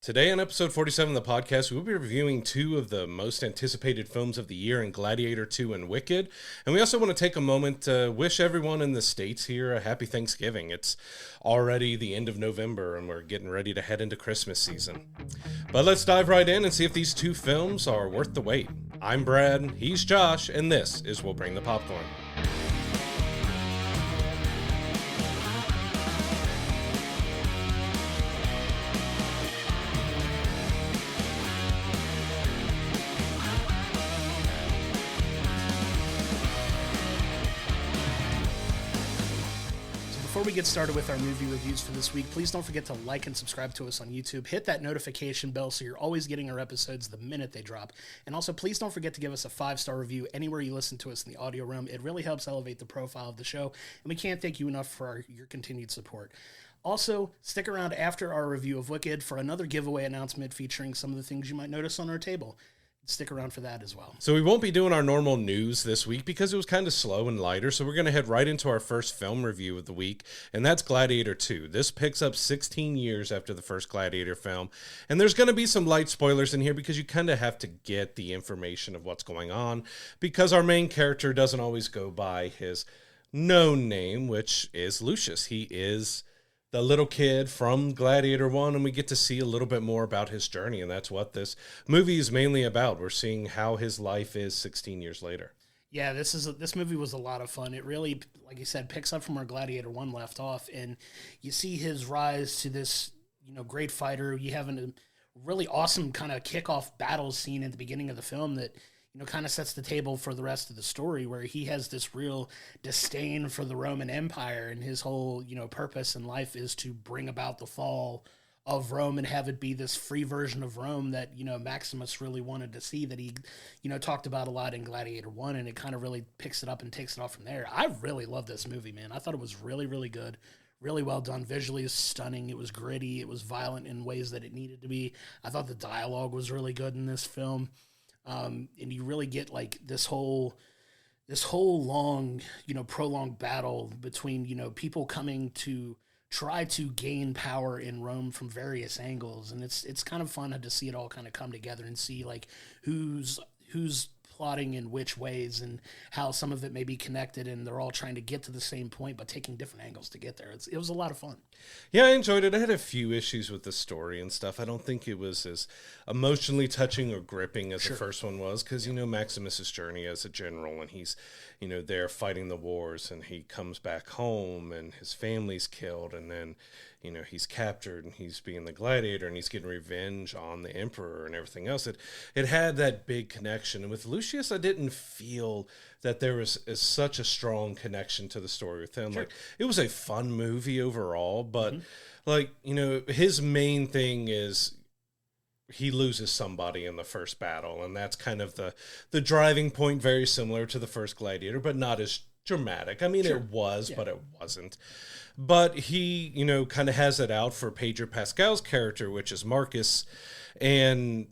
Today on episode 47 of the podcast, we'll be reviewing two of the most anticipated films of the year in Gladiator 2 and Wicked. And we also want to take a moment to wish everyone in the States here a happy Thanksgiving. It's already the end of November and we're getting ready to head into Christmas season. But let's dive right in and see if these two films are worth the wait. I'm Brad, he's Josh, and this is We'll Bring the Popcorn. Before we get started with our movie reviews for this week, please don't forget to like and subscribe to us on YouTube. Hit that notification bell so you're always getting our episodes the minute they drop. And also, please don't forget to give us a 5-star review anywhere you listen to us in the audio realm. It really helps elevate the profile of the show, and we can't thank you enough for your continued support. Also, stick around after our review of Wicked for another giveaway announcement featuring some of the things you might notice on our table. Stick around for that as well. So we won't be doing our normal news this week because it was kind of slow and lighter, so we're going to head right into our first film review of the week, and that's Gladiator 2. This picks up 16 years after the first Gladiator film, and there's going to be some light spoilers in here because you kind of have to get the information of what's going on, because our main character doesn't always go by his known name, which is Lucius. He is the little kid from Gladiator 1, and we get to see a little bit more about his journey, and that's what this movie is mainly about. We're seeing how his life is 16 years later. Yeah, this movie was a lot of fun. It really, like you said, picks up from where Gladiator 1 left off, and you see his rise to this, great fighter. You have a really awesome kind of kickoff battle scene at the beginning of the film that kind of sets the table for the rest of the story, where he has this real disdain for the Roman Empire, and his whole, purpose in life is to bring about the fall of Rome and have it be this free version of Rome that, Maximus really wanted to see, that he, talked about a lot in Gladiator 1, and it kind of really picks it up and takes it off from there. I really love this movie, man. I thought it was really, really good. Really well done. Visually, it was stunning. It was gritty. It was violent in ways that it needed to be. I thought the dialogue was really good in this film. And you really get like this whole long, prolonged battle between, people coming to try to gain power in Rome from various angles. And it's kind of fun to see it all kind of come together and see like who's plotting in which ways and how some of it may be connected, and they're all trying to get to the same point but taking different angles to get there. It was a lot of fun. Yeah, I enjoyed it. I had a few issues with the story and stuff. I don't think it was as emotionally touching or gripping as the first one was, because Maximus's journey as a general, and he's there fighting the wars, and he comes back home and his family's killed, and then he's captured and he's being the gladiator and he's getting revenge on the emperor and everything else. It had that big connection. And with Lucius, I didn't feel that there was such a strong connection to the story with him. Like, it was a fun movie overall, but his main thing is he loses somebody in the first battle, and that's kind of the driving point, very similar to the first Gladiator, but not as dramatic. I mean, it was, but it wasn't. But he, kind of has it out for Pedro Pascal's character, which is Marcus, and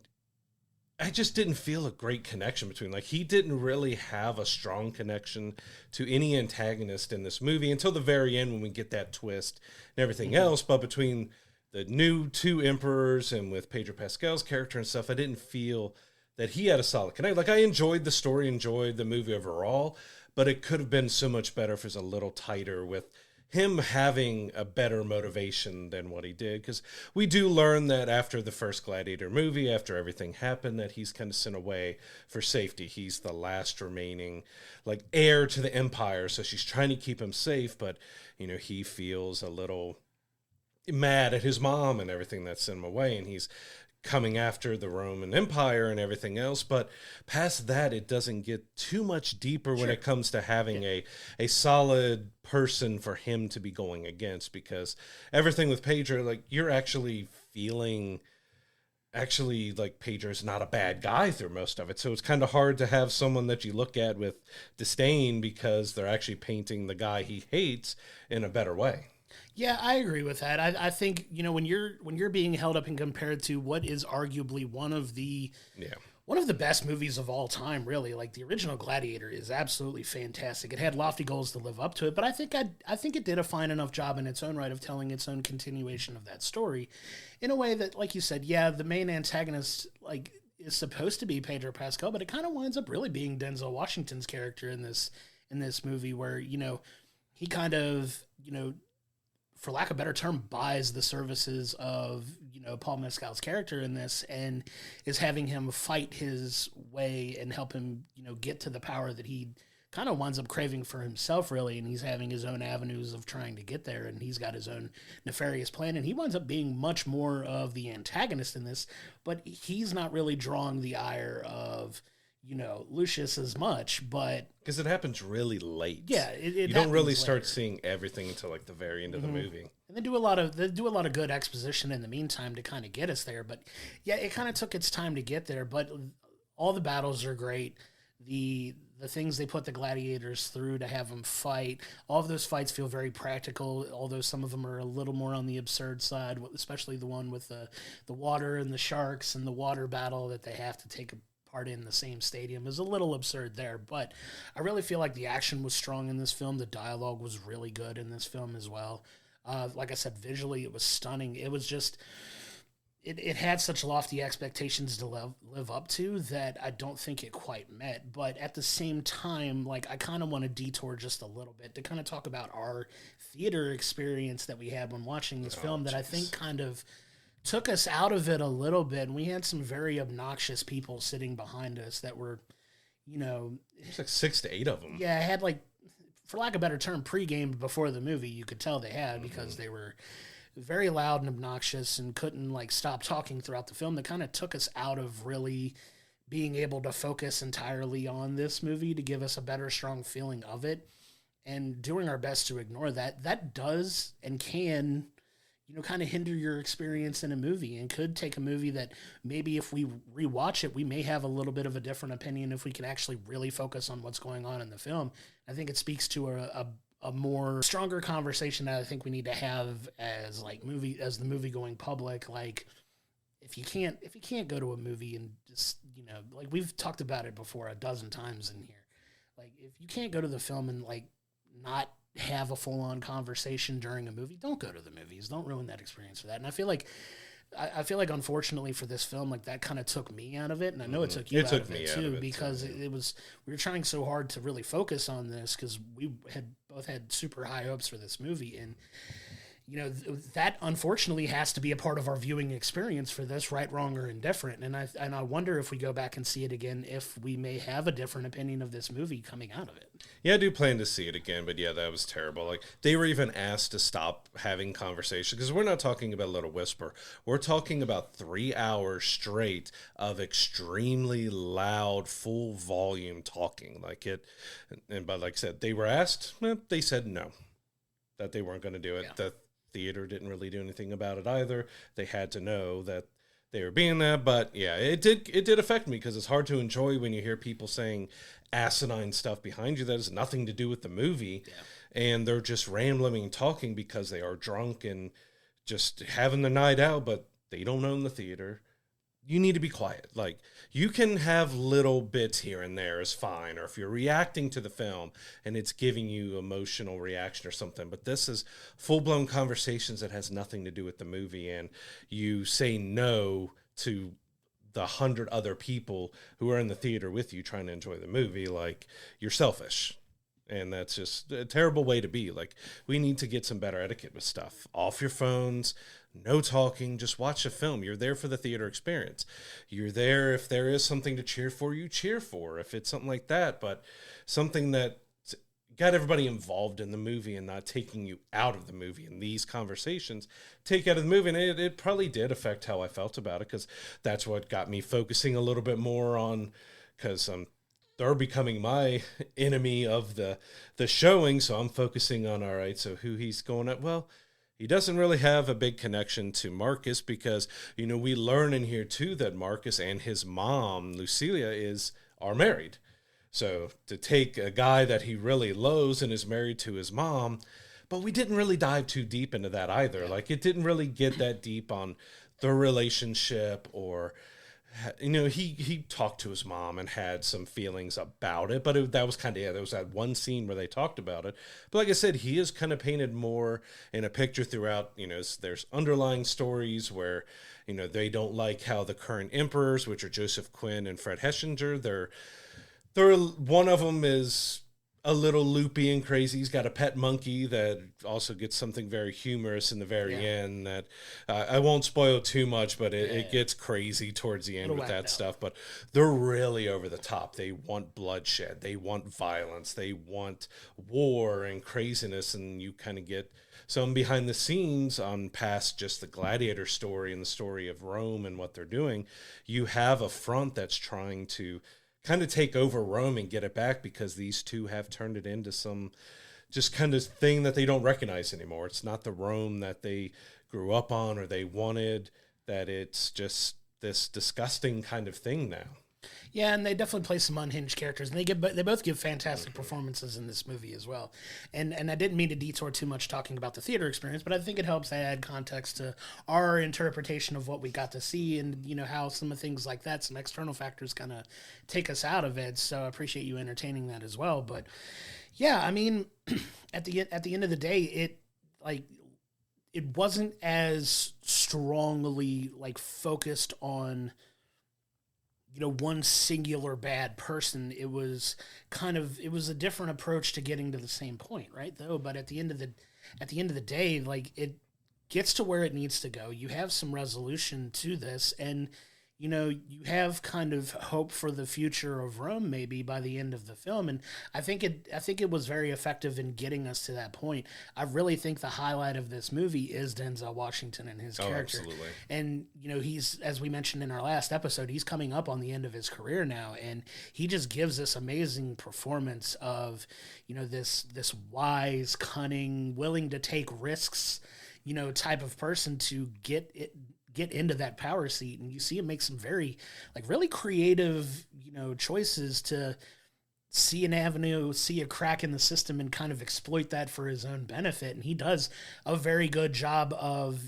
I just didn't feel a great connection between, he didn't really have a strong connection to any antagonist in this movie until the very end when we get that twist and everything else. But between the new two emperors and with Pedro Pascal's character and stuff, I didn't feel that he had a solid connection. I enjoyed the story, enjoyed the movie overall, but it could have been so much better if it was a little tighter, with him having a better motivation than what he did. Because we do learn that after the first Gladiator movie, after everything happened, that he's kind of sent away for safety. He's the last remaining heir to the empire, so she's trying to keep him safe, but he feels a little mad at his mom and everything that sent him away, and he's coming after the Roman Empire and everything else. But past that, it doesn't get too much deeper when it comes to having a solid person for him to be going against, because everything with Pedro, you're actually feeling Pedro's not a bad guy through most of it. So it's kind of hard to have someone that you look at with disdain, because they're actually painting the guy he hates in a better way. Yeah, I agree with that. I think when you're being held up and compared to what is arguably one of the One of the best movies of all time, really. Like the original Gladiator is absolutely fantastic. It had lofty goals to live up to it, but I think it did a fine enough job in its own right of telling its own continuation of that story, in a way that, like you said, yeah, the main antagonist like is supposed to be Pedro Pascal, but it kind of winds up really being Denzel Washington's character in this movie, where he kind of for lack of a better term, buys the services of, Paul Mescal's character in this, and is having him fight his way and help him, get to the power that he kind of winds up craving for himself, really. And he's having his own avenues of trying to get there, and he's got his own nefarious plan, and he winds up being much more of the antagonist in this, but he's not really drawing the ire of, Lucius as much, but because it happens really late. Yeah, it you don't really start later. seeing everything until like the very end of the movie. And they do a lot of good exposition in the meantime to kind of get us there. But yeah, it kind of took its time to get there. But all the battles are great. The things they put the gladiators through to have them fight, all of those fights feel very practical, although some of them are a little more on the absurd side, especially the one with the water and the sharks and the water battle that they have to take part in the same stadium is a little absurd there. But I really feel like the action was strong in this film. The dialogue was really good in this film as well. Like I said, visually it was stunning. It was just, it had such lofty expectations to live up to that I don't think it quite met. But at the same time, like, I kind of want to detour just a little bit to kind of talk about our theater experience that we had when watching this film that I think kind of took us out of it a little bit. And we had some very obnoxious people sitting behind us that were, There's like 6 to 8 of them. Yeah, I had, like, for lack of a better term, pre-gamed before the movie. You could tell they had, because they were very loud and obnoxious and couldn't, like, stop talking throughout the film. That kind of took us out of really being able to focus entirely on this movie to give us a better, strong feeling of it. And doing our best to ignore that. That does and can, kind of hinder your experience in a movie, and could take a movie that maybe if we rewatch it, we may have a little bit of a different opinion if we can actually really focus on what's going on in the film. I think it speaks to a more stronger conversation that I think we need to have as the movie going public. Like, if you can't go to a movie and just, like we've talked about it before a dozen times in here, like, if you can't go to the film and, like, not have a full-on conversation during a movie, don't go to the movies. Don't ruin that experience for that. And I feel like unfortunately for this film, like, that kind of took me out of it, and I know it took you out of it too, because it was, we were trying so hard to really focus on this because we had both had super high hopes for this movie, and that unfortunately has to be a part of our viewing experience for this, right, wrong, or indifferent. And I wonder if we go back and see it again, if we may have a different opinion of this movie coming out of it. Yeah, I do plan to see it again, but yeah, that was terrible. Like, they were even asked to stop having conversation, because we're not talking about a little whisper. We're talking about 3 hours straight of extremely loud, full volume talking. But like I said, they were asked, they said no, that they weren't going to do it. Yeah. The theater didn't really do anything about it either. They had to know that they were being that, but yeah, it did affect me, because it's hard to enjoy when you hear people saying asinine stuff behind you that has nothing to do with the movie, and they're just rambling and talking because they are drunk and just having the night out, but they don't own the theater. You need to be quiet. Like, you can have little bits here and there is fine, or if you're reacting to the film and it's giving you emotional reaction or something, but this is full-blown conversations that has nothing to do with the movie, and you say no to the 100 other people who are in the theater with you trying to enjoy the movie. Like, you're selfish. And that's just a terrible way to be. Like, we need to get some better etiquette with stuff. Off your phones, no talking, just watch a film. You're there for the theater experience. You're there if there is something to cheer for, you cheer for, if it's something like that. But something that got everybody involved in the movie and not taking you out of the movie. And these conversations take you out of the movie. And it probably did affect how I felt about it, because that's what got me focusing a little bit more on, because they're becoming my enemy of the showing. So I'm focusing on, all right, so who he's going at. Well, he doesn't really have a big connection to Marcus, because, we learn in here too that Marcus and his mom, Lucilia, are married. So to take a guy that he really loathes and is married to his mom, but we didn't really dive too deep into that either. Like, it didn't really get that deep on the relationship or he talked to his mom and had some feelings about it, but that was kind of, yeah, there was that one scene where they talked about it. But like I said, he is kind of painted more in a picture throughout. There's underlying stories where, they don't like how the current emperors, which are Joseph Quinn and Fred Heschinger, they're one of them is a little loopy and crazy. He's got a pet monkey that also gets something very humorous in the very end that I won't spoil too much, but it gets crazy towards the end with that stuff. But they're really over the top. They want bloodshed. They want violence. They want war and craziness. And you kind of get some behind the scenes on past just the Gladiator story and the story of Rome and what they're doing. You have a front that's trying to kind of take over Rome and get it back, because these two have turned it into some just kind of thing that they don't recognize anymore. It's not the Rome that they grew up on or they wanted, that it's just this disgusting kind of thing now. Yeah, and they definitely play some unhinged characters, and they both give fantastic performances in this movie as well. And I didn't mean to detour too much talking about the theater experience, but I think it helps add context to our interpretation of what we got to see, and how some of things like that, some external factors, kind of take us out of it. So I appreciate you entertaining that as well. But yeah, I mean, at the end of the day, it wasn't as strongly focused on one singular bad person. It was a different approach to getting to the same point, right? Though, but at the end of the day, it gets to where it needs to go. You have some resolution to this, and you have kind of hope for the future of Rome maybe by the end of the film. And I think it was very effective in getting us to that point. I really think the highlight of this movie is Denzel Washington and his character. Absolutely. And, he's, as we mentioned in our last episode, he's coming up on the end of his career now. And he just gives this amazing performance of, this wise, cunning, willing to take risks, type of person to get into that power seat. And you see him make some very really creative choices to see an avenue, see a crack in the system, and kind of exploit that for his own benefit. And he does a very good job of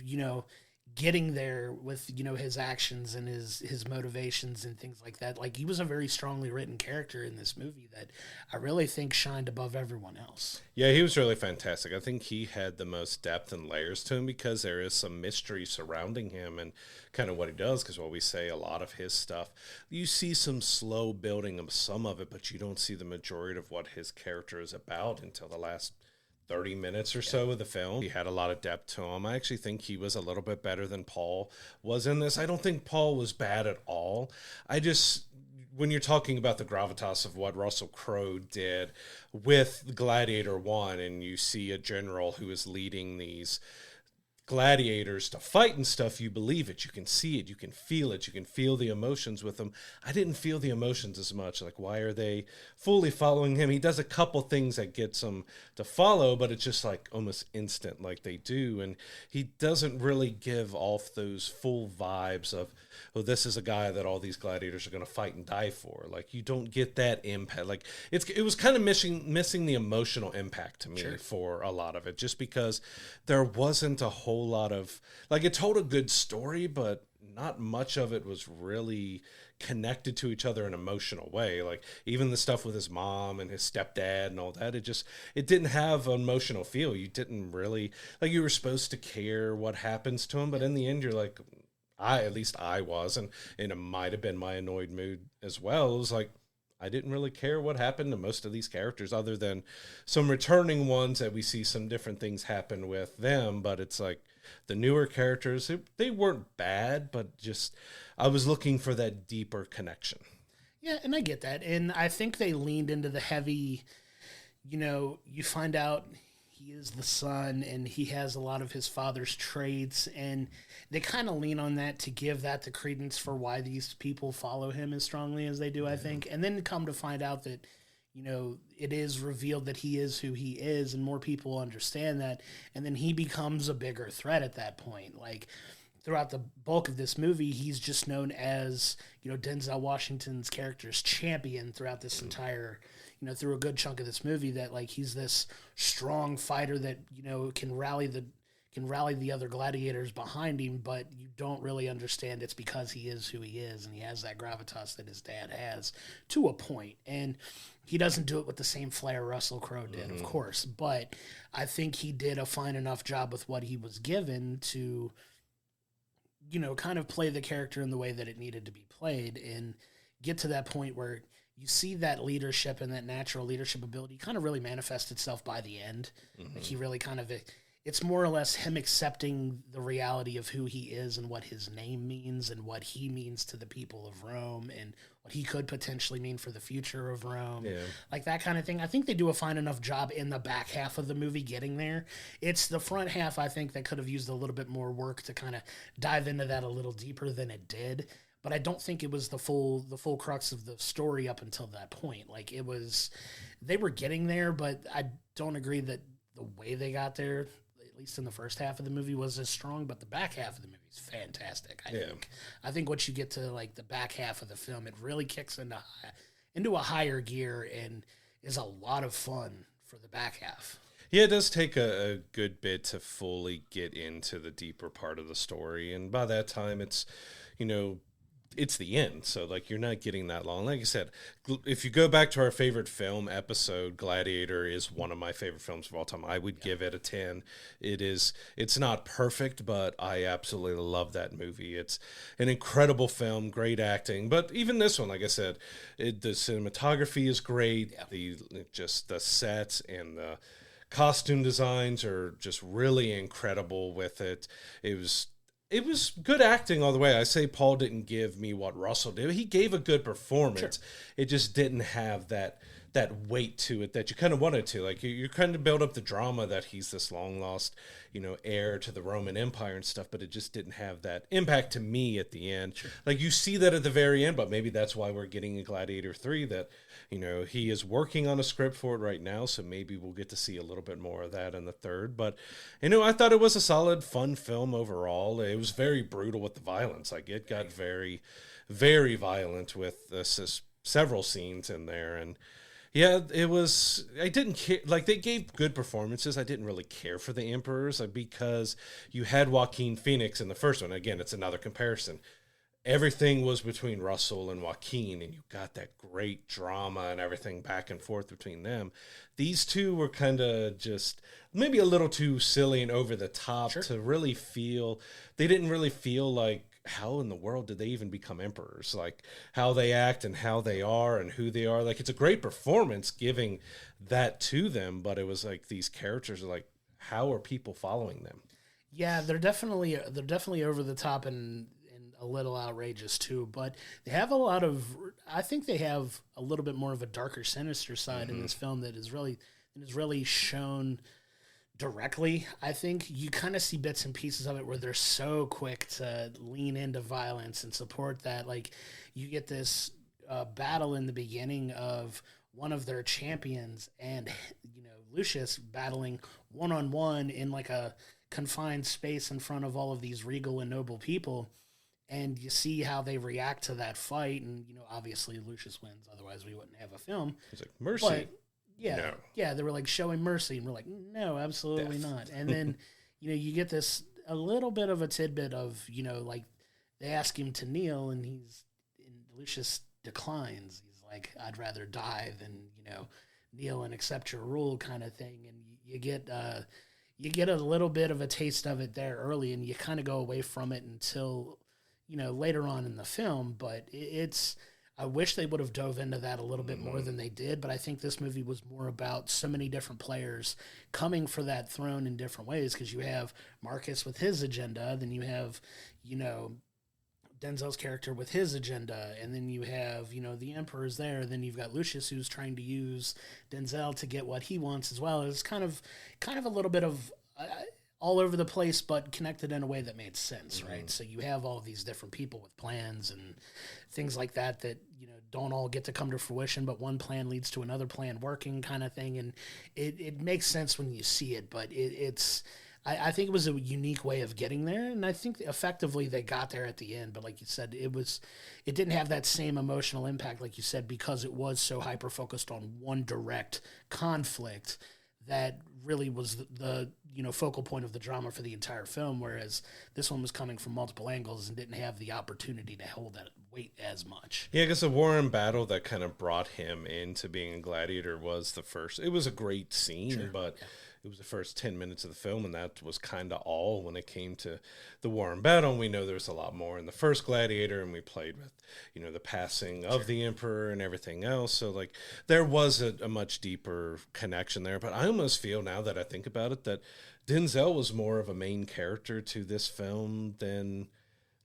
getting there with his actions and his motivations and things like that. He was a very strongly written character in this movie that I really think shined above everyone else. Yeah, he was really fantastic. I think he had the most depth and layers to him, because there is some mystery surrounding him and kind of what he does. Because what we say, a lot of his stuff, you see some slow building of some of it, but you don't see the majority of what his character is about until the last 30 minutes or so of the film. He had a lot of depth to him. I actually think he was a little bit better than Paul was in this. I don't think Paul was bad at all. When you're talking about the gravitas of what Russell Crowe did with Gladiator 1, and you see a general who is leading these gladiators to fight and stuff, you believe it. You can see it. You can feel it. You can feel the emotions with them. I didn't feel the emotions as much. Why are they fully following him? He does a couple things that gets them to follow, but it's just almost instant they do. And he doesn't really give off those full vibes of, this is a guy that all these gladiators are going to fight and die for. You don't get that impact. It was kind of missing the emotional impact to me. Sure. For a lot of it, just because there wasn't a whole lot of it told a good story, but not much of it was really connected to each other in an emotional way. Even the stuff with his mom and his stepdad and all that, it didn't have an emotional feel. You didn't really you were supposed to care what happens to him, but in the end you're at least I was, and it might have been my annoyed mood as well. It was I didn't really care what happened to most of these characters, other than some returning ones that we see some different things happen with them. But it's the newer characters, they weren't bad, but just I was looking for that deeper connection. Yeah, and I get that. And I think they leaned into the heavy, you find out he is the son and he has a lot of his father's traits, and they kind of lean on that to give that the credence for why these people follow him as strongly as they do, I think. And then come to find out that, it is revealed that he is who he is, and more people understand that. And then he becomes a bigger threat at that point. Throughout the bulk of this movie, he's just known as, Denzel Washington's character's champion throughout this entire, through a good chunk of this movie, that he's this strong fighter that, can can rally the other gladiators behind him, but you don't really understand it's because he is who he is, and he has that gravitas that his dad has to a point. And he doesn't do it with the same flair Russell Crowe did, of course, but I think he did a fine enough job with what he was given to, you know, kind of play the character in the way that it needed to be played and get to that point where you see that leadership and that natural leadership ability kind of really manifest itself by the end. Like he really kind of, it's more or less him accepting the reality of who he is and what his name means and what he means to the people of Rome and what he could potentially mean for the future of Rome. Yeah. Like that kind of thing. I think they do a fine enough job in the back half of the movie getting there. It's the front half, I think, that could have used a little bit more work to kind of dive into that a little deeper than it did. But I don't think it was the full crux of the story up until that point. Like it was, they were getting there, but I don't agree that the way they got there, at least in the first half of the movie, was as strong. But the back half of the movie is fantastic. I think once you get to like the back half of the film, it really kicks into a higher gear and is a lot of fun for the back half. Yeah, it does take a good bit to fully get into the deeper part of the story, and by that time, it's, you know, it's the end, so like you're not getting that long. Like I said, if you go back to our favorite film episode, Gladiator is one of my favorite films of all time. I would give it a 10. It's not perfect, but I absolutely love that movie. It's an incredible film, great acting. But even this one, like I said, the cinematography is great. Yeah. The sets and the costume designs are just really incredible with it. It was good acting all the way. I say Paul didn't give me what Russell did. He gave a good performance. Sure. It just didn't have that weight to it that you kind of wanted to. Like you kind of build up the drama that he's this long lost, you know, heir to the Roman Empire and stuff, but it just didn't have that impact to me at the end. Sure. Like you see that at the very end, but maybe that's why we're getting a Gladiator 3, that, you know, he is working on a script for it right now, so maybe we'll get to see a little bit more of that in the third. But, you know, I thought it was a solid, fun film overall. It was very brutal with the violence. Like it got very, very violent with several scenes in there, and yeah, it was, I didn't care, like they gave good performances. I didn't really care for the Emperors because you had Joaquin Phoenix in the first one. Again, it's another comparison. Everything was between Russell and Joaquin, and you got that great drama and everything back and forth between them. These two were kind of just maybe a little too silly and over the top. Sure. To really feel, they didn't really feel like, how in the world did they even become emperors? Like how they act and how they are and who they are. Like it's a great performance giving that to them, but it was like these characters are like, how are people following them? Yeah, they're definitely over the top and a little outrageous too, but they have a lot of, I think they have a little bit more of a darker, sinister side in this film that is really shown directly. I think you kind of see bits and pieces of it where they're so quick to lean into violence and support that. Like you get this battle in the beginning of one of their champions and, you know, Lucius battling one-on-one in like a confined space in front of all of these regal and noble people. And you see how they react to that fight. And, you know, obviously Lucius wins. Otherwise we wouldn't have a film. He's like, mercy. But, yeah, they were like showing mercy, and we're like, no, absolutely not. And then, you know, you get this a little bit of a tidbit of, you know, like they ask him to kneel, and Lucius declines. He's like, I'd rather die than, you know, kneel and accept your rule, kind of thing. And you get a little bit of a taste of it there early, and you kind of go away from it until, you know, later on in the film. But I wish they would have dove into that a little bit more than they did, but I think this movie was more about so many different players coming for that throne in different ways, because you have Marcus with his agenda, then you have, you know, Denzel's character with his agenda, and then you have, you know, the Emperor's there, then you've got Lucius who's trying to use Denzel to get what he wants as well. It's kind of a little bit of all over the place, but connected in a way that made sense, right? So you have all these different people with plans and things like that, you know, don't all get to come to fruition, but one plan leads to another plan working, kind of thing. And it makes sense when you see it, but I think it was a unique way of getting there. And I think effectively they got there at the end, but like you said, it didn't have that same emotional impact, like you said, because it was so hyper-focused on one direct conflict that really was the focal point of the drama for the entire film, whereas this one was coming from multiple angles and didn't have the opportunity to hold that weight as much. Yeah, I guess the war and battle that kind of brought him into being a gladiator was the first. It was a great scene, sure, but it was the first 10 minutes of the film, and that was kind of all when it came to the war and battle. And we know there's a lot more in the first Gladiator, and we played with, the passing of the emperor and everything else. So, like, there was a much deeper connection there. But I almost feel, now that I think about it, that Denzel was more of a main character to this film than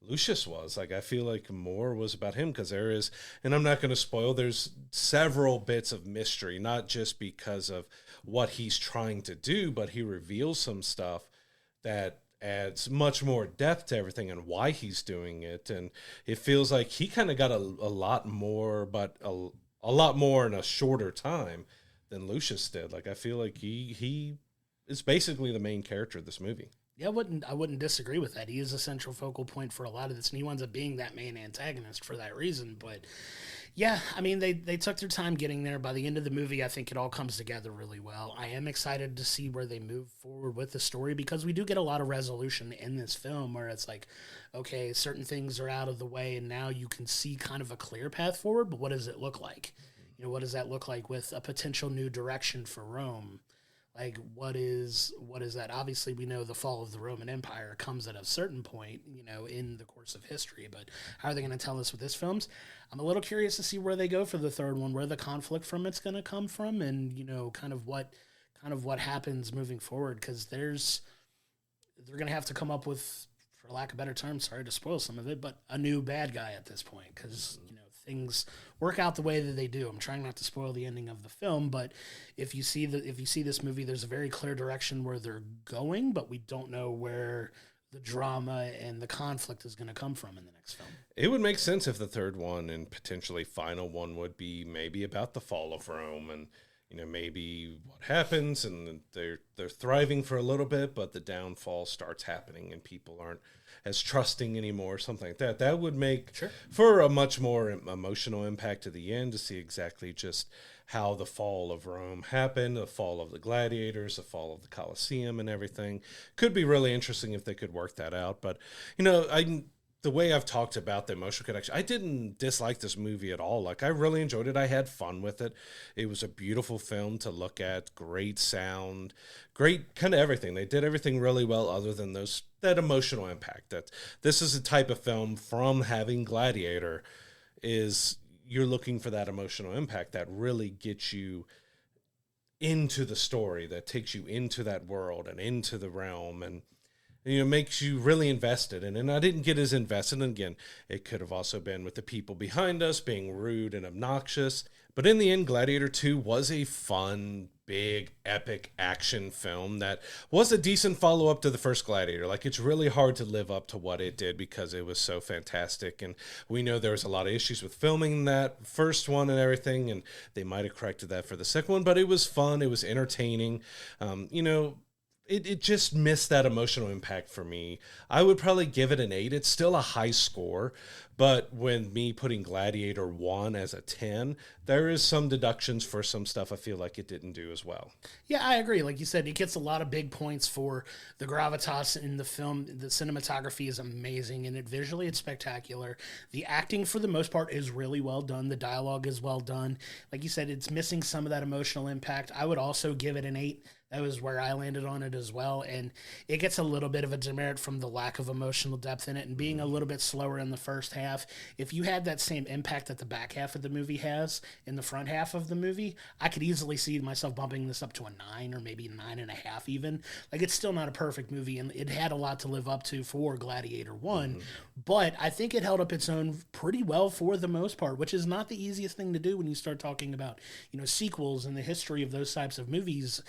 Lucius was. Like, I feel like more was about him, because there is, and I'm not going to spoil, there's several bits of mystery, not just because of what he's trying to do, but he reveals some stuff that adds much more depth to everything and why he's doing it. And it feels like he kind of got a lot more, but a lot more in a shorter time than Lucius did. Like, I feel like he is basically the main character of this movie. Yeah, I wouldn't disagree with that. He is a central focal point for a lot of this, and he winds up being that main antagonist for that reason. But yeah, I mean, they took their time getting there. By the end of the movie, I think it all comes together really well. I am excited to see where they move forward with the story, because we do get a lot of resolution in this film where it's like, okay, certain things are out of the way, and now you can see kind of a clear path forward, but what does it look like? What does that look like with a potential new direction for Rome? Like, what is that? Obviously, we know the fall of the Roman Empire comes at a certain point, in the course of history. But how are they going to tell us with this films? I'm a little curious to see where they go for the third one, where the conflict from it's going to come from, and kind of what happens moving forward. Because they're going to have to come up with, for lack of a better term, sorry to spoil some of it, but a new bad guy at this point. Because things work out the way that they do. I'm trying not to spoil the ending of the film, but if you see this movie, there's a very clear direction where they're going, but we don't know where the drama and the conflict is going to come from in the next film. It would make sense if the third one and potentially final one would be maybe about the fall of Rome, and maybe what happens, and they're thriving for a little bit, but the downfall starts happening and people aren't as trusting anymore, something like that. That would make for a much more emotional impact to the end, to see exactly just how the fall of Rome happened, the fall of the gladiators, the fall of the Colosseum and everything. Could be really interesting if they could work that out. But, the way I've talked about the emotional connection, I didn't dislike this movie at all. Like, I really enjoyed it. I had fun with it. It was a beautiful film to look at, great sound, great kind of everything. They did everything really well, other than that emotional impact. That this is a type of film, from having Gladiator, is you're looking for that emotional impact that really gets you into the story, that takes you into that world and into the realm, and makes you really invested in it. And I didn't get as invested. And again, it could have also been with the people behind us being rude and obnoxious. But in the end, Gladiator 2 was a fun, big, epic action film that was a decent follow-up to the first Gladiator. Like, it's really hard to live up to what it did because it was so fantastic. And we know there was a lot of issues with filming that first one and everything, and they might have corrected that for the second one. But it was fun. It was entertaining. It just missed that emotional impact for me. I would probably give it an 8. It's still a high score, but when me putting Gladiator 1 as a 10, there is some deductions for some stuff I feel like it didn't do as well. Yeah, I agree. Like you said, it gets a lot of big points for the gravitas in the film. The cinematography is amazing, and visually it's spectacular. The acting, for the most part, is really well done. The dialogue is well done. Like you said, it's missing some of that emotional impact. I would also give it an 8. That was where I landed on it as well. And it gets a little bit of a demerit from the lack of emotional depth in it and being a little bit slower in the first half. If you had that same impact that the back half of the movie has in the front half of the movie, I could easily see myself bumping this up to a 9 or maybe 9.5 even. Like, it's still not a perfect movie, and it had a lot to live up to for Gladiator 1. But I think it held up its own pretty well for the most part, which is not the easiest thing to do when you start talking about, sequels and the history of those types of movies,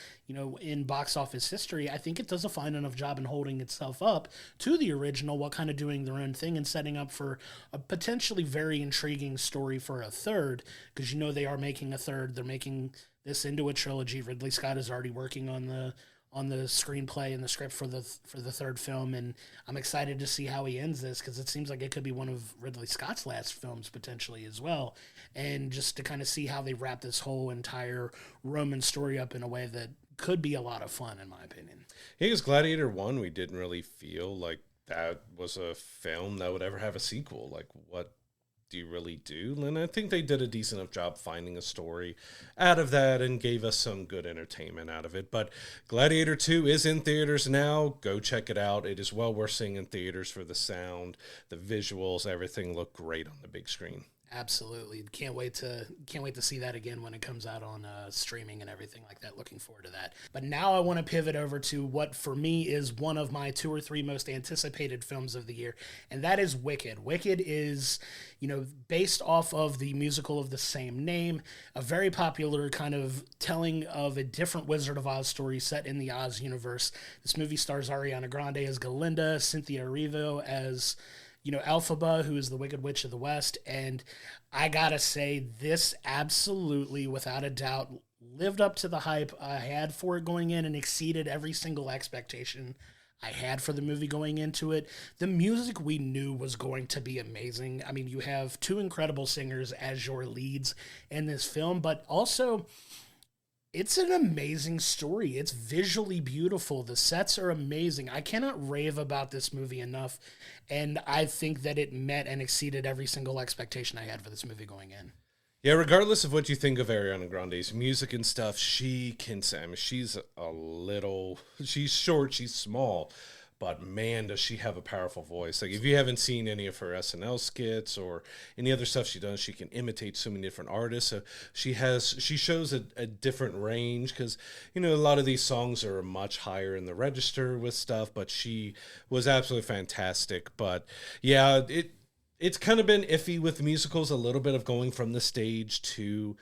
in box office history. I think it does a fine enough job in holding itself up to the original while kind of doing their own thing and setting up for a potentially very intriguing story for a third, because they are making a third. They're making this into a trilogy. Ridley Scott is already working on the screenplay and the script for the third film, and I'm excited to see how he ends this, because it seems like it could be one of Ridley Scott's last films potentially as well, and just to kind of see how they wrap this whole entire Roman story up in a way that could be a lot of fun, in my opinion. Yeah, because Gladiator 1, we didn't really feel like that was a film that would ever have a sequel. Like, what do you really do? And I think they did a decent enough job finding a story out of that and gave us some good entertainment out of it. But Gladiator 2 is in theaters now. Go check it out. It is well worth seeing in theaters for the sound, the visuals, everything looked great on the big screen. Absolutely. Can't wait to see that again when it comes out on streaming and everything like that. Looking forward to that. But now I want to pivot over to what for me is one of my 2 or 3 most anticipated films of the year, and that is Wicked. Wicked is, based off of the musical of the same name, a very popular kind of telling of a different Wizard of Oz story set in the Oz universe. This movie stars Ariana Grande as Galinda, Cynthia Erivo as Elphaba, who is the Wicked Witch of the West. And I gotta say, this absolutely, without a doubt, lived up to the hype I had for it going in and exceeded every single expectation I had for the movie going into it. The music we knew was going to be amazing. I mean, you have 2 incredible singers as your leads in this film, but also it's an amazing story. It's visually beautiful. The sets are amazing. I cannot rave about this movie enough, and I think that it met and exceeded every single expectation I had for this movie going in. Yeah, regardless of what you think of Ariana Grande's music and stuff, she can sing. I mean, she's short, she's small, but man, does she have a powerful voice. Like, if you haven't seen any of her SNL skits or any other stuff she does, she can imitate so many different artists. So she shows a different range because, a lot of these songs are much higher in the register with stuff, but she was absolutely fantastic. But yeah, it's kind of been iffy with musicals, a little bit of going from the stage to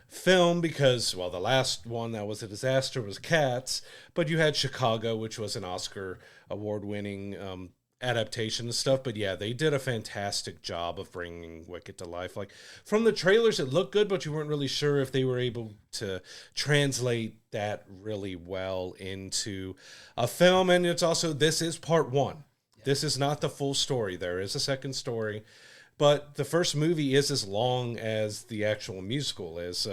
film because, well, the last one that was a disaster was Cats, but you had Chicago, which was an Oscar award-winning adaptation and stuff. But yeah, they did a fantastic job of bringing Wicked to life. Like, from the trailers, it looked good, but you weren't really sure if they were able to translate that really well into a film. And it's also, this is part 1. This is not the full story. There is a second story, but the first movie is as long as the actual musical is.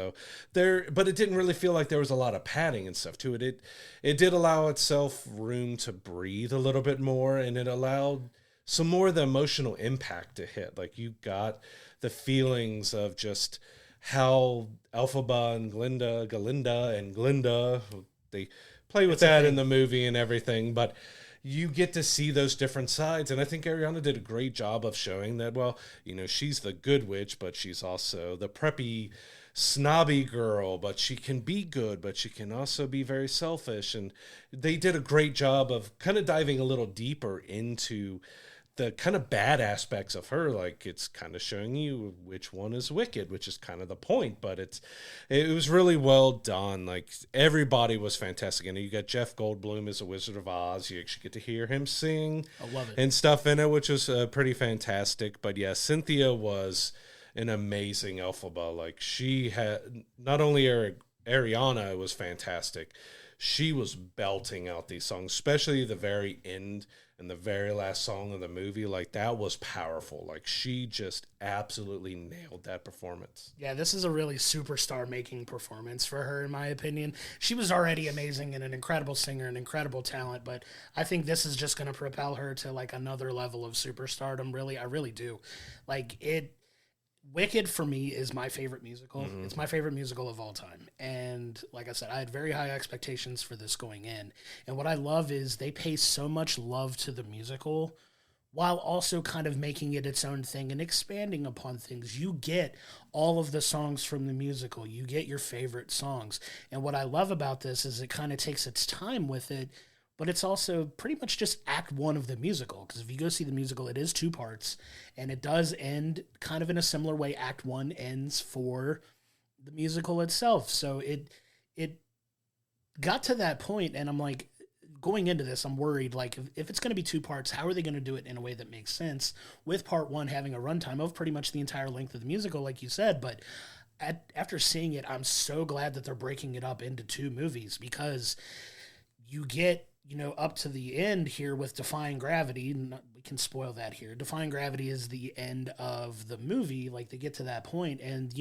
But it didn't really feel like there was a lot of padding and stuff to it. It did allow itself room to breathe a little bit more, and it allowed some more of the emotional impact to hit. Like, you got the feelings of just how Elphaba and Galinda and Glinda, they play with that in the movie and everything, but you get to see those different sides. And I think Ariana did a great job of showing that, well, she's the good witch, but she's also the preppy, snobby girl, but she can be good, but she can also be very selfish. And they did a great job of kind of diving a little deeper into the kind of bad aspects of her. Like, it's kind of showing you which one is wicked, which is kind of the point, but it was really well done. Like, everybody was fantastic. And you got Jeff Goldblum as a Wizard of Oz. You actually get to hear him sing and stuff in it, which was pretty fantastic. But yeah, Cynthia was an amazing Elphaba. Like, she had, not only Ariana was fantastic, she was belting out these songs, especially the very end and the very last song of the movie. Like, that was powerful. Like, she just absolutely nailed that performance. Yeah, this is a really superstar-making performance for her, in my opinion. She was already amazing and an incredible singer, an incredible talent, but I think this is just going to propel her to, like, another level of superstardom. Really, I really do. Like, Wicked, for me, is my favorite musical. Mm-hmm. It's my favorite musical of all time. And like I said, I had very high expectations for this going in. And what I love is they pay so much love to the musical while also kind of making it its own thing and expanding upon things. You get all of the songs from the musical. You get your favorite songs. And what I love about this is it kind of takes its time with it, but it's also pretty much just act 1 of the musical. Because if you go see the musical, it is 2 parts, and it does end kind of in a similar way act 1 ends for the musical itself. So it got to that point, and I'm like, going into this, I'm worried, like, if it's going to be 2 parts, how are they going to do it in a way that makes sense, with part 1 having a runtime of pretty much the entire length of the musical, like you said. But after seeing it, I'm so glad that they're breaking it up into 2 movies, because you get up to the end here with Defying Gravity, we can spoil that here. Defying Gravity is the end of the movie. Like, they get to that point, and,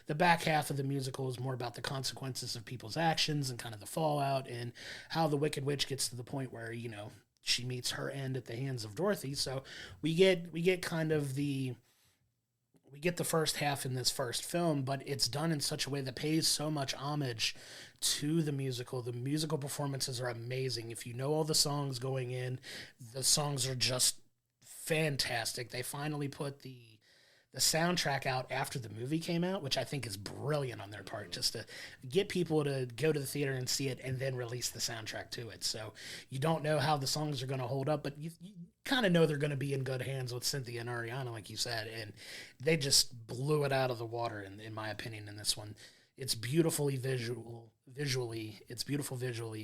the back half of the musical is more about the consequences of people's actions and kind of the fallout and how the Wicked Witch gets to the point where, she meets her end at the hands of Dorothy. So we get kind of the first half in this first film, but it's done in such a way that pays so much homage to the musical. The musical performances are amazing. If you know all the songs going in, the songs are just fantastic. They finally put the soundtrack out after the movie came out, which I think is brilliant on their part, just to get people to go to the theater and see it and then release the soundtrack to it. So you don't know how the songs are going to hold up, but you kind of know they're going to be in good hands with Cynthia and Ariana, like you said, and they just blew it out of the water, in my opinion, in this one. It's beautifully visually,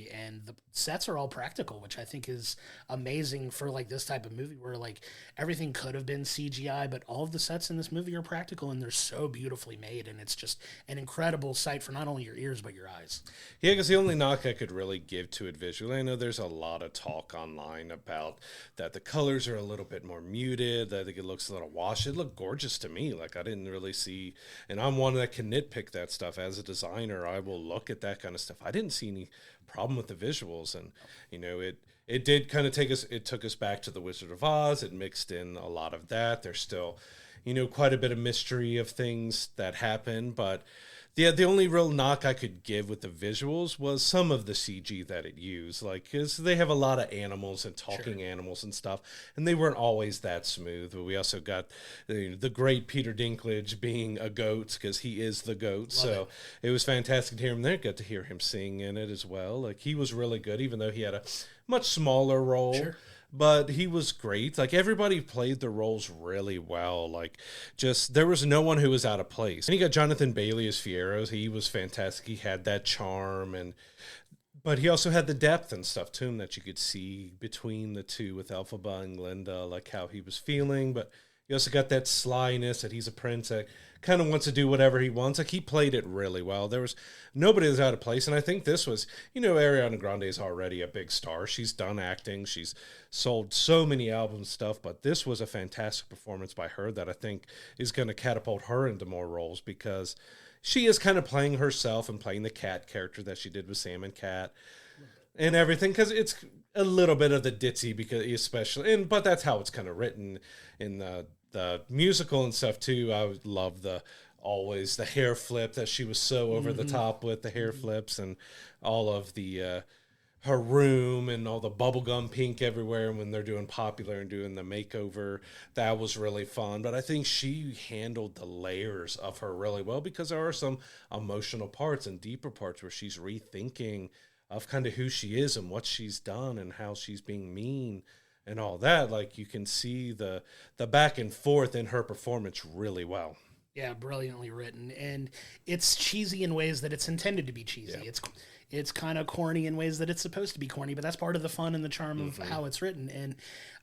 and the sets are all practical, which I think is amazing for like this type of movie where like everything could have been CGI, but all of the sets in this movie are practical and they're so beautifully made, and it's just an incredible sight for not only your ears but your eyes. Yeah, because the only knock I could really give to it visually, I know there's a lot of talk online about that the colors are a little bit more muted, that it looks a little washed. It looked gorgeous to me. Like, I didn't really see, and I'm one that can nitpick that stuff. As a designer, I will look at that kind of stuff. I didn't see any problem with the visuals, and it did kind of took us back to the Wizard of Oz. It mixed in a lot of that. There's still quite a bit of mystery of things that happen, but the only real knock I could give with the visuals was some of the CG that it used, like, because they have a lot of animals and talking animals and stuff, and they weren't always that smooth. But we also got the great Peter Dinklage being a goat, because he is the goat. So it was fantastic to hear him there. Got to hear him sing in it as well. Like, he was really good, even though he had a much smaller role. Sure. But he was great. Like, everybody played the roles really well. Like, just, there was no one who was out of place. And you got Jonathan Bailey as Fierro. He was fantastic. He had that charm, but he also had the depth and stuff to him that you could see between the two with Elphaba and Glinda, like how he was feeling. But he also got that slyness that he's a prince that kind of wants to do whatever he wants. Like, he played it really well. There was nobody that's out of place. And I think this was, Ariana Grande is already a big star. She's done acting. She's sold so many albums stuff, but this was a fantastic performance by her that I think is going to catapult her into more roles, because she is kind of playing herself and playing the cat character that she did with Sam and Cat and everything, because it's a little bit of the ditzy, because but that's how it's kind of written in the musical and stuff too. I would love always the hair flip that she was so over the top with, the hair flips, and all of the her room and all the bubblegum pink everywhere when they're doing Popular and doing the makeover. That was really fun. But I think she handled the layers of her really well, because there are some emotional parts and deeper parts where she's rethinking of kind of who she is and what she's done and how she's being mean and all that. Like, you can see the back and forth in her performance really well. Yeah, brilliantly written. And it's cheesy in ways that it's intended to be cheesy. Yeah. It's kind of corny in ways that it's supposed to be corny, but that's part of the fun and the charm of how it's written. And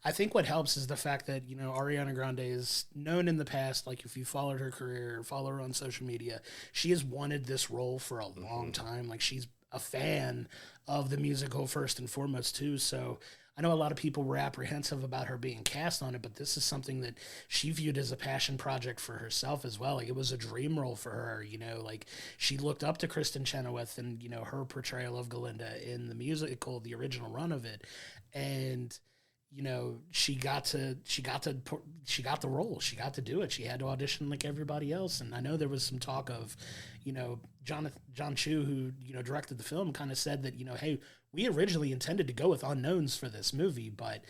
I think what helps is the fact that, Ariana Grande is known in the past, like, if you followed her career or follow her on social media, she has wanted this role for a long time. Like, she's a fan of the musical first and foremost too. So I know a lot of people were apprehensive about her being cast on it, but this is something that she viewed as a passion project for herself as well. Like, it was a dream role for her, like, she looked up to Kristen Chenoweth and, her portrayal of Glinda in the musical, the original run of it. And, she got the role. She got to do it. She had to audition like everybody else. And I know there was some talk of, John Chu, who, directed the film, kind of said that, hey, we originally intended to go with unknowns for this movie, but,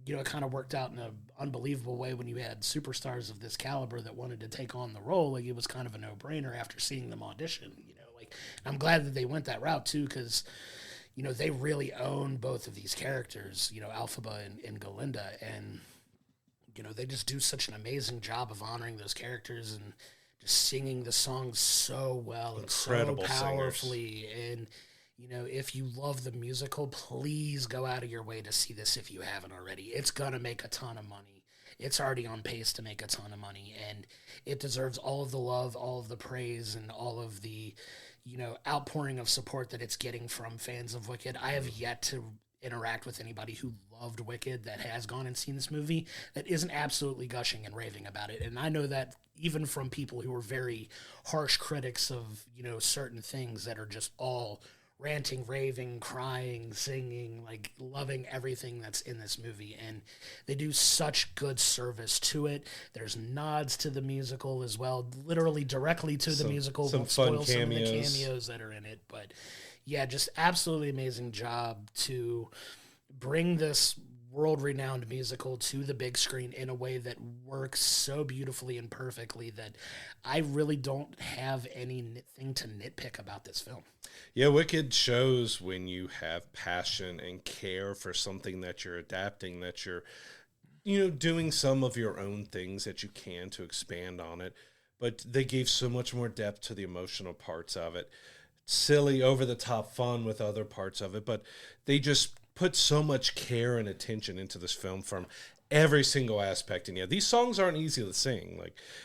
it kind of worked out in an unbelievable way when you had superstars of this caliber that wanted to take on the role. Like, it was kind of a no-brainer after seeing them audition, I'm glad that they went that route too, because, they really own both of these characters, Elphaba and Glinda, and, they just do such an amazing job of honoring those characters and just singing the songs so well. Incredible and so powerfully. Singers. And, if you love the musical, please go out of your way to see this if you haven't already. It's going to make a ton of money. It's already on pace to make a ton of money, and it deserves all of the love, all of the praise, and all of the, outpouring of support that it's getting from fans of Wicked. I have yet to interact with anybody who loved Wicked that has gone and seen this movie that isn't absolutely gushing and raving about it. And I know that even from people who are very harsh critics of, certain things that are just all ranting, raving, crying, singing, like loving everything that's in this movie. And they do such good service to it. There's nods to the musical as well, literally directly to the musical. Some Won't fun spoil some of the cameos. cameos that are in it. But yeah, just absolutely amazing job to bring this world-renowned musical to the big screen in a way that works so beautifully and perfectly that I really don't have anything to nitpick about this film. Yeah, Wicked shows when you have passion and care for something that you're adapting, that you're, doing some of your own things that you can to expand on it. But they gave so much more depth to the emotional parts of it. Silly, over-the-top fun with other parts of it, but they just put so much care and attention into this film from every single aspect. And yeah, these songs aren't easy to sing.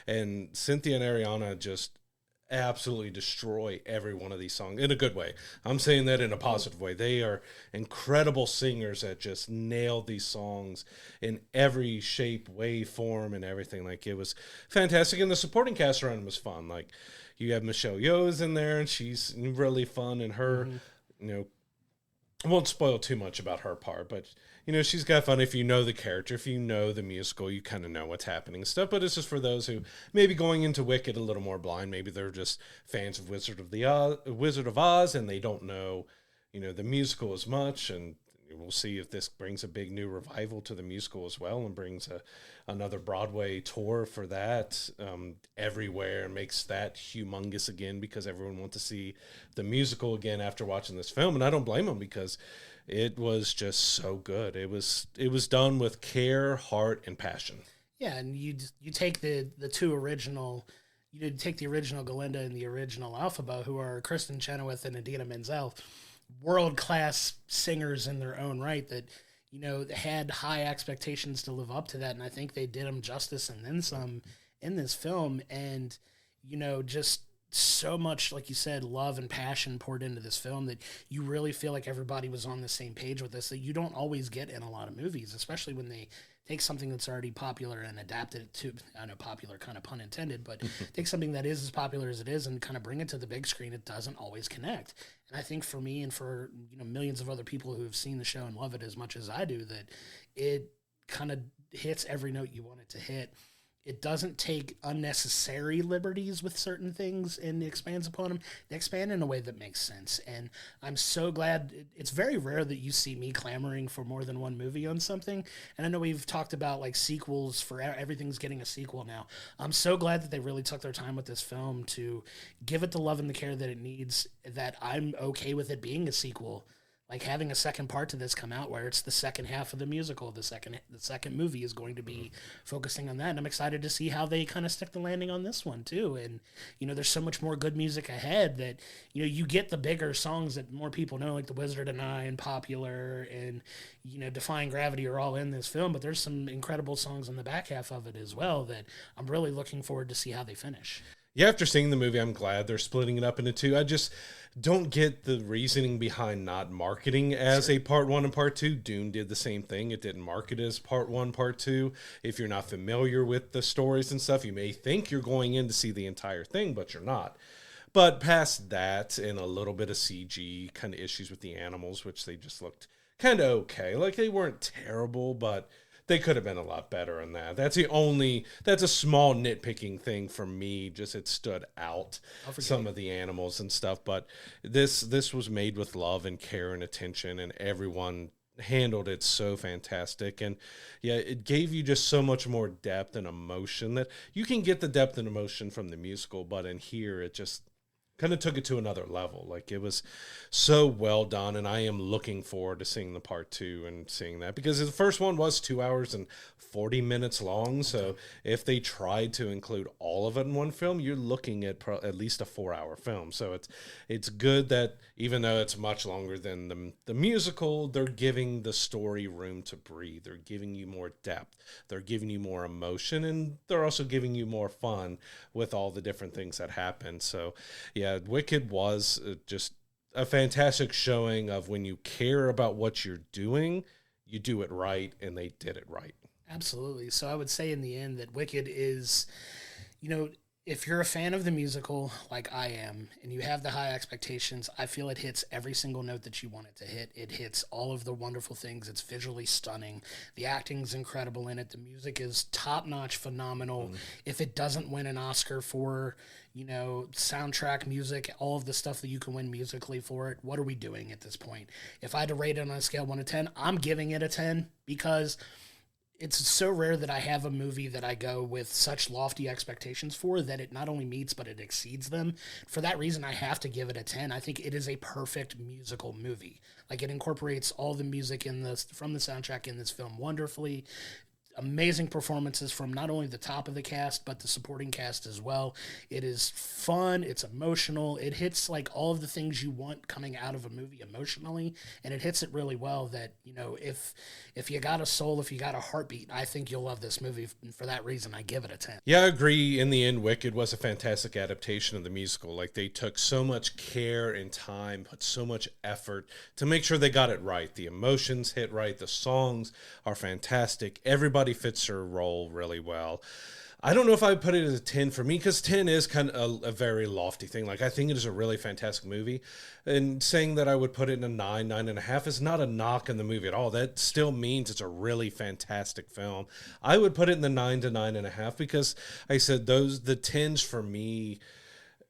And Cynthia and Ariana just absolutely destroy every one of these songs in a good way. I'm saying that in a positive way. They are incredible singers that just nailed these songs in every shape, way, form, and everything. It was fantastic. And the supporting cast around them was fun. You have Michelle Yeoh's in there, and she's really fun. And her, I won't spoil too much about her part, but she's got fun. If you know the character, if you know the musical, you kind of know what's happening and stuff. But it's just for those who maybe going into Wicked a little more blind. Maybe they're just fans of Wizard of Oz, and they don't know, the musical as much. And we'll see if this brings a big new revival to the musical as well, and brings another Broadway tour for that everywhere, and makes that humongous again because everyone wants to see the musical again after watching this film. And I don't blame them, because it was just so good. It was done with care, heart, and passion. Yeah, and you take the two original, take the original Glinda and the original Elphaba, who are Kristen Chenoweth and Idina Menzel, world-class singers in their own right that, had high expectations to live up to that. And I think they did them justice and then some in this film. And, just so much, like you said, love and passion poured into this film that you really feel like everybody was on the same page with this, that you don't always get in a lot of movies, especially when they take something that's already popular and adapt it to, I know popular kind of pun intended, but take something that is as popular as it is and kind of bring it to the big screen. It doesn't always connect. And I think for me and for, millions of other people who have seen the show and love it as much as I do, that it kind of hits every note you want it to hit. It doesn't take unnecessary liberties with certain things and expands upon them. They expand in a way that makes sense. And I'm so glad. It's very rare that you see me clamoring for more than one movie on something. And I know we've talked about sequels for everything's getting a sequel now. I'm so glad that they really took their time with this film to give it the love and the care that it needs, that I'm okay with it being a sequel. Having a second part to this come out where it's the second half of the musical, the second movie is going to be focusing on that. And I'm excited to see how they kind of stick the landing on this one too. And, there's so much more good music ahead that, you get the bigger songs that more people know, like The Wizard and I and Popular and, Defying Gravity are all in this film, but there's some incredible songs on the back half of it as well that I'm really looking forward to see how they finish. Yeah, after seeing the movie, I'm glad they're splitting it up into two. I just don't get the reasoning behind not marketing as a part one and part two. Dune did the same thing. It didn't market as part one, part two. If you're not familiar with the stories and stuff, you may think you're going in to see the entire thing, but you're not. But past that and a little bit of CG kind of issues with the animals, which they just looked kind of okay. They weren't terrible, but they could have been a lot better in that. That's a small nitpicking thing for me. Just it stood out, some of the animals and stuff. But this was made with love and care and attention, and everyone handled it so fantastic. And yeah, it gave you just so much more depth and emotion that you can get the depth and emotion from the musical, but in here it just kind of took it to another level. It was so well done, and I am looking forward to seeing the part two and seeing that, because the first one was 2 hours and 40 minutes long. So if they tried to include all of it in one film, you're looking at at least a 4-hour film. So it's good that even though it's much longer than the musical, they're giving the story room to breathe. They're giving you more depth. They're giving you more emotion, and they're also giving you more fun with all the different things that happen. So yeah, Wicked was just a fantastic showing of when you care about what you're doing, you do it right, and they did it right. Absolutely. So I would say in the end that Wicked is, you know, if you're a fan of the musical like I am and you have the high expectations, I feel it hits every single note that you want it to hit. It hits all of the wonderful things. It's visually stunning. The acting's incredible in it. The music is top-notch, phenomenal. If it doesn't win an Oscar for, you know, soundtrack music, all of the stuff that you can win musically for it, what are we doing at this point? If I had to rate it on a scale 1 to 10, I'm giving it a 10 because it's so rare that I have a movie that I go with such lofty expectations for that it not only meets, but it exceeds them. For that reason, I have to give it a 10. I think it is a perfect musical movie. Like, it incorporates all the music from the soundtrack in this film wonderfully. Amazing performances from not only the top of the cast, but the supporting cast as well. It is fun. It's emotional. It hits like all of the things you want coming out of a movie emotionally, and it hits it really well that, you know, if you got a soul, if you got a heartbeat, I think you'll love this movie. And for that reason, I give it a 10. Yeah, I agree. In the end, Wicked was a fantastic adaptation of the musical. Like, they took so much care and time, put so much effort to make sure they got it right. The emotions hit right. The songs are fantastic. Everybody fits her role really well. I don't know if I would put it as a 10 for me, because 10 is kind of a very lofty thing. Like, I think it is a really fantastic movie. And saying that I would put it in a 9, 9.5 is not a knock on the movie at all. That still means it's a really fantastic film. I would put it in the 9 to 9.5 because I said the 10s for me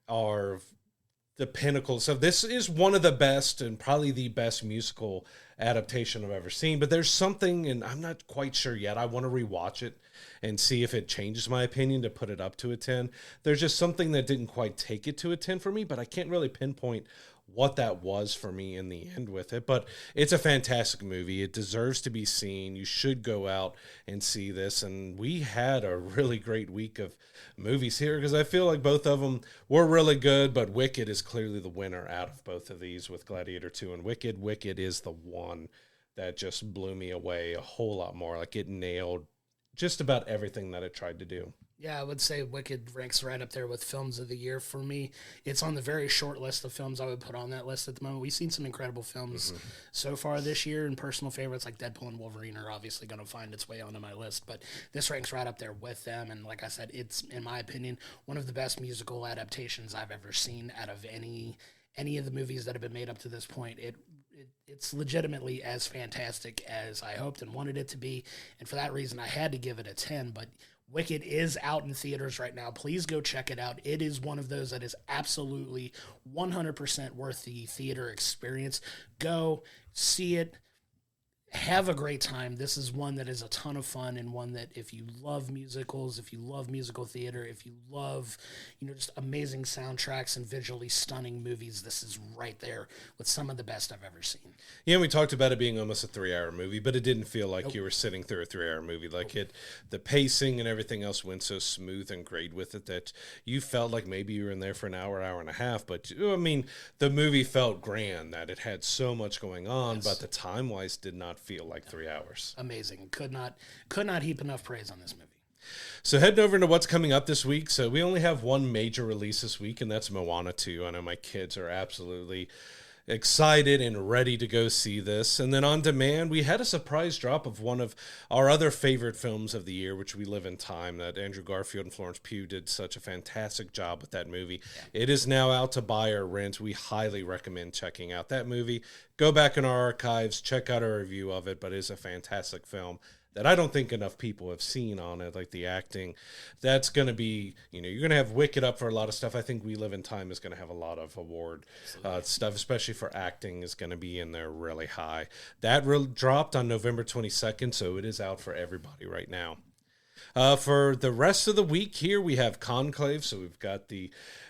are the pinnacle. So this is one of the best and probably the best musical adaptation I've ever seen. But there's something, and I'm not quite sure yet. I want to rewatch it and see if it changes my opinion to put it up to a 10. There's just something that didn't quite take it to a 10 for me, but I can't really pinpoint what that was for me in the end with it. But it's a fantastic movie. It deserves to be seen. You should go out and see this. And we had a really great week of movies here because I feel like both of them were really good, but Wicked is clearly the winner out of both of these with Gladiator 2 and Wicked. Wicked is the one that just blew me away a whole lot more. Like, it nailed just about everything that it tried to do. Yeah, I would say Wicked ranks right up there with films of the year for me. It's on the very short list of films I would put on that list at the moment. We've seen some incredible films so far this year, and personal favorites like Deadpool and Wolverine are obviously going to find its way onto my list, but this ranks right up there with them. And like I said, it's, in my opinion, one of the best musical adaptations I've ever seen out of any of the movies that have been made up to this point. It's legitimately as fantastic as I hoped and wanted it to be, and for that reason, I had to give it a 10, but Wicked is out in theaters right now. Please go check it out. It is one of those that is absolutely 100% worth the theater experience. Go see it. Have a great time. This is one that is a ton of fun, and one that if you love musicals, if you love musical theater, if you love, just amazing soundtracks and visually stunning movies, this is right there with some of the best I've ever seen. Yeah, we talked about it being almost a 3-hour movie, but it didn't feel like you were sitting through a 3-hour movie. Like, the pacing and everything else went so smooth and great with it that you felt like maybe you were in there for an hour, hour and a half. But I mean, the movie felt grand, that it had so much going on, but the time-wise did not feel like 3 hours. Amazing. Could not heap enough praise on this movie. So heading over into what's coming up this week. So we only have one major release this week, and that's Moana 2. I know my kids are absolutely excited and ready to go see this. And then on demand, we had a surprise drop of one of our other favorite films of the year, which We Live in Time, that Andrew Garfield and Florence Pugh did such a fantastic job with that movie. Yeah. It is now out to buy or rent. We highly recommend checking out that movie. Go back in our archives, check out our review of it, but it is a fantastic film that I don't think enough people have seen on it, like the acting. That's going to be, you're going to have Wicked up for a lot of stuff. I think We Live in Time is going to have a lot of award stuff, especially for acting, is going to be in there really high. That dropped on November 22nd, so it is out for everybody right now. For the rest of the week here, we have Conclave, so we've got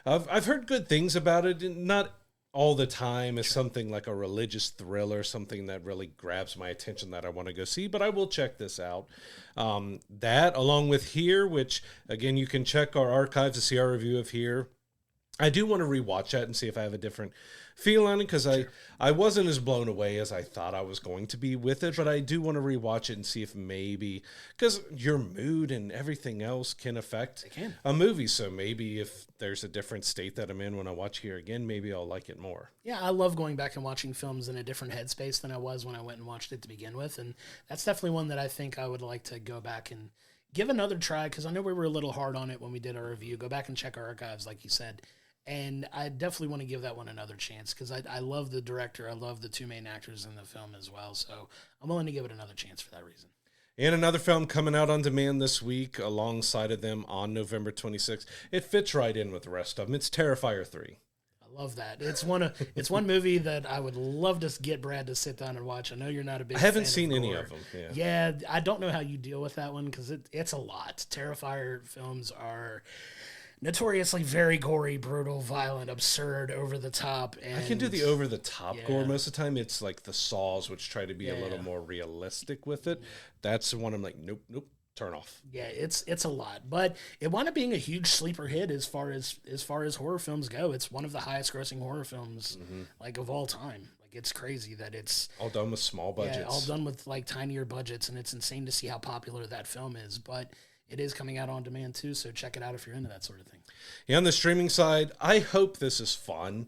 I've heard good things about it, not all the time as something like a religious thriller, something that really grabs my attention that I want to go see, but I will check this out. That, along with Here, which, again, you can check our archives to see our review of Here. I do want to rewatch that and see if I have a different feel on it, because I wasn't as blown away as I thought I was going to be with it, but I do want to rewatch it and see if maybe, because your mood and everything else can affect a movie, so maybe if there's a different state that I'm in when I watch here again, maybe I'll like it more. Yeah, I love going back and watching films in a different headspace than I was when I went and watched it to begin with, and that's definitely one that I think I would like to go back and give another try, because I know we were a little hard on it when we did our review. Go back and check our archives, like you said. And I definitely want to give that one another chance, because I love the director. I love the two main actors in the film as well. So I'm willing to give it another chance for that reason. And another film coming out on demand this week alongside of them on November 26th. It fits right in with the rest of them. It's Terrifier 3. I love that. It's one movie that I would love to get Brad to sit down and watch. I know you're not a big fan. I haven't seen any of them. Yeah, I don't know how you deal with that one, because it's a lot. Terrifier films are notoriously very gory, brutal, violent, absurd, over the top. And I can do the over the top gore most of the time. It's like the Saws, which try to be a little more realistic with it. That's the one I'm like, nope, turn off. Yeah, it's a lot, but it wound up being a huge sleeper hit as far as horror films go. It's one of the highest grossing horror films like of all time. Like, it's crazy that it's all done with small budgets. Yeah, all done with like tinier budgets, and it's insane to see how popular that film is. But it is coming out on demand too, so check it out if you're into that sort of thing. Yeah, on the streaming side, I hope this is fun.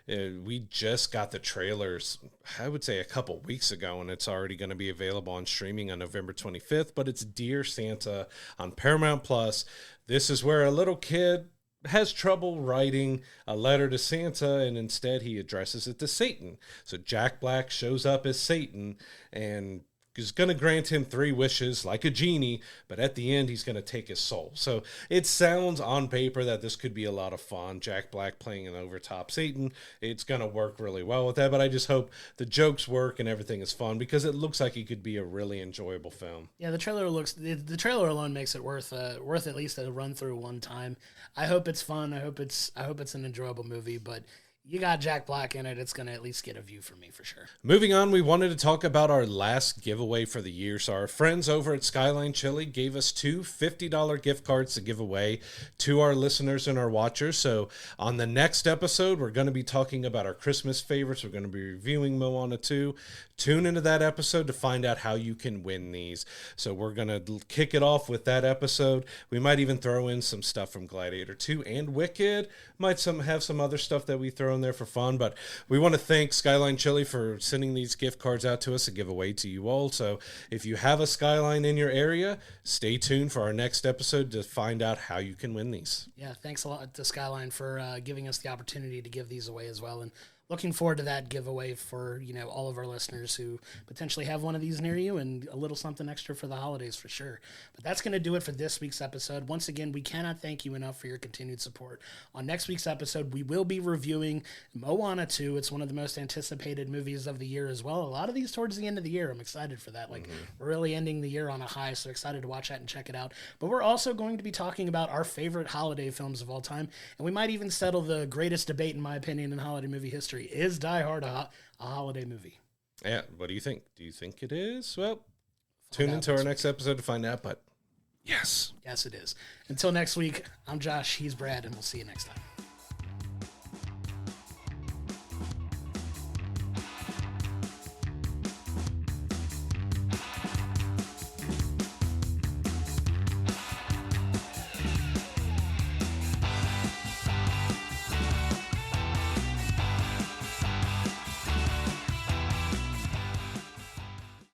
We just got the trailers, I would say, a couple weeks ago, and it's already going to be available on streaming on November 25th, but it's Dear Santa on Paramount Plus. This is where a little kid has trouble writing a letter to Santa, and instead he addresses it to Satan. So Jack Black shows up as Satan and is going to grant him 3 wishes like a genie, but at the end he's going to take his soul. So it sounds on paper that this could be a lot of fun. Jack Black playing an overtop Satan. It's going to work really well with that, but I just hope the jokes work and everything is fun, because it looks like it could be a really enjoyable film. Yeah, the trailer alone makes it worth at least a run through one time. I hope it's fun. I hope it's an enjoyable movie, but you got Jack Black in it, it's going to at least get a view for me for sure. Moving on, we wanted to talk about our last giveaway for the year. So our friends over at Skyline Chili gave us 2 $50 gift cards to give away to our listeners and our watchers. So on the next episode, we're going to be talking about our Christmas favorites. We're going to be reviewing Moana 2. Tune into that episode to find out how you can win these. So we're going to kick it off with that episode. We might even throw in some stuff from Gladiator 2 and Wicked. Might have some other stuff that we throw in there for fun, but we want to thank Skyline Chili for sending these gift cards out to us to give away to you all. So if you have a Skyline in your area, stay tuned for our next episode to find out how you can win these. Yeah, thanks a lot to Skyline for giving us the opportunity to give these away as well, and looking forward to that giveaway for, all of our listeners who potentially have one of these near you, and a little something extra for the holidays for sure. But that's going to do it for this week's episode. Once again, we cannot thank you enough for your continued support. On next week's episode, we will be reviewing Moana 2. It's one of the most anticipated movies of the year as well. A lot of these towards the end of the year. I'm excited for that. We're really ending the year on a high, so excited to watch that and check it out. But we're also going to be talking about our favorite holiday films of all time, and we might even settle the greatest debate, in my opinion, in holiday movie history. Is Die Hard a holiday movie? Yeah, what do you think? Do you think it is? Well, tune into our next episode to find out, but yes. Yes, it is. Until next week, I'm Josh, he's Brad, and we'll see you next time.